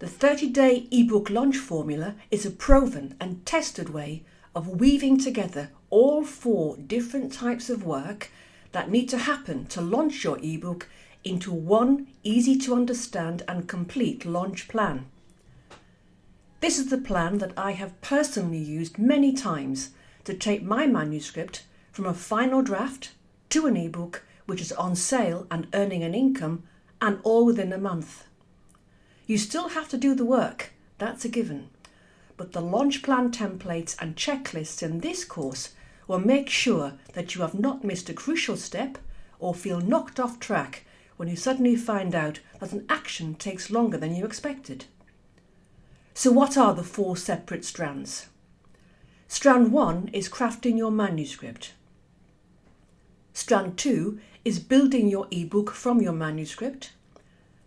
The 30-day ebook launch formula is a proven and tested way of weaving together all 4 different types of work that need to happen to launch your ebook into one easy to understand and complete launch plan. This is the plan that I have personally used many times to take my manuscript from a final draft to an ebook which is on sale and earning an income, and all within a month. You still have to do the work, that's a given, but the launch plan templates and checklists in this course will make sure that you have not missed a crucial step or feel knocked off track when you suddenly find out that an action takes longer than you expected. So what are the 4 separate strands? Strand 1 is crafting your manuscript. Strand 2 is building your ebook from your manuscript.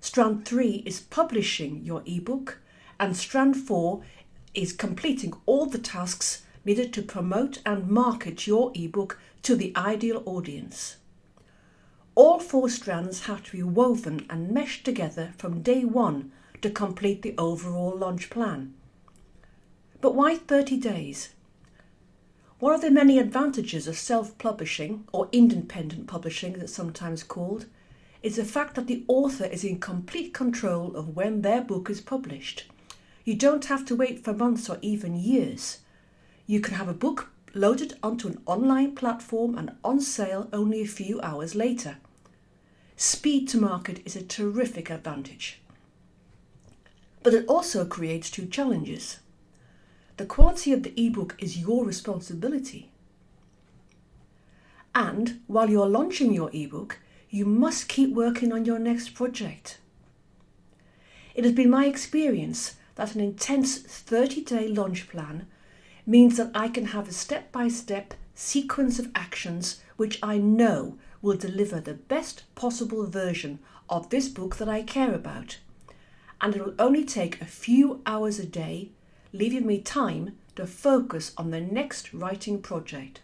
Strand 3 is publishing your ebook, and Strand 4 is completing all the tasks needed to promote and market your ebook to the ideal audience. All 4 strands have to be woven and meshed together from day 1 to complete the overall launch plan. But why 30 days? One of the many advantages of self-publishing, or independent publishing as it's sometimes called, is the fact that the author is in complete control of when their book is published. You don't have to wait for months or even years. You can have a book loaded onto an online platform and on sale only a few hours later. Speed to market is a terrific advantage. But it also creates 2 challenges. The quality of the ebook is your responsibility. And while you're launching your ebook, you must keep working on your next project. It has been my experience that an intense 30-day launch plan means that I can have a step-by-step sequence of actions which I know will deliver the best possible version of this book that I care about. And it will only take a few hours a day, leaving me time to focus on the next writing project.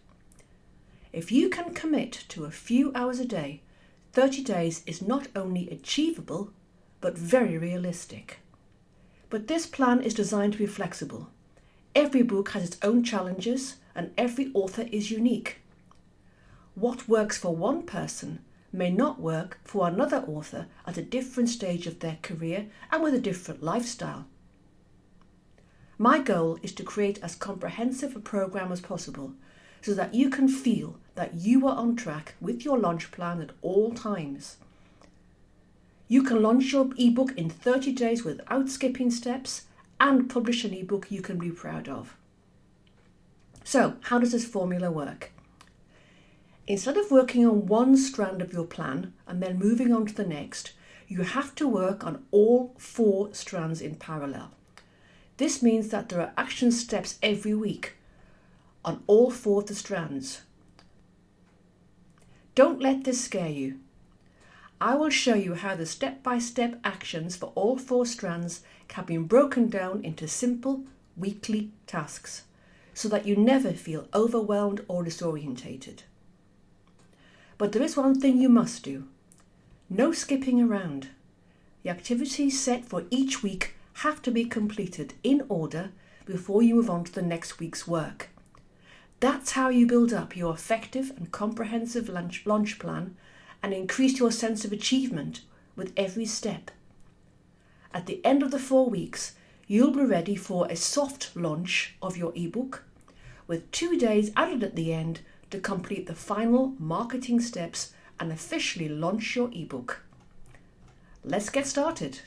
If you can commit to a few hours a day, 30 days is not only achievable, but very realistic. But this plan is designed to be flexible. Every book has its own challenges, and every author is unique. What works for one person may not work for another author at a different stage of their career and with a different lifestyle. My goal is to create as comprehensive a program as possible so that you can feel that you are on track with your launch plan at all times. You can launch your ebook in 30 days without skipping steps and publish an ebook you can be proud of. So, how does this formula work? Instead of working on one strand of your plan and then moving on to the next, you have to work on all 4 strands in parallel. This means that there are action steps every week on all 4 of the strands. Don't let this scare you. I will show you how the step-by-step actions for all 4 strands can be broken down into simple weekly tasks so that you never feel overwhelmed or disorientated. But there is one thing you must do. No skipping around. The activities set for each week have to be completed in order before you move on to the next week's work. That's how you build up your effective and comprehensive launch plan and increase your sense of achievement with every step. At the end of the 4 weeks, you'll be ready for a soft launch of your ebook with 2 days added at the end to complete the final marketing steps and officially launch your ebook. Let's get started.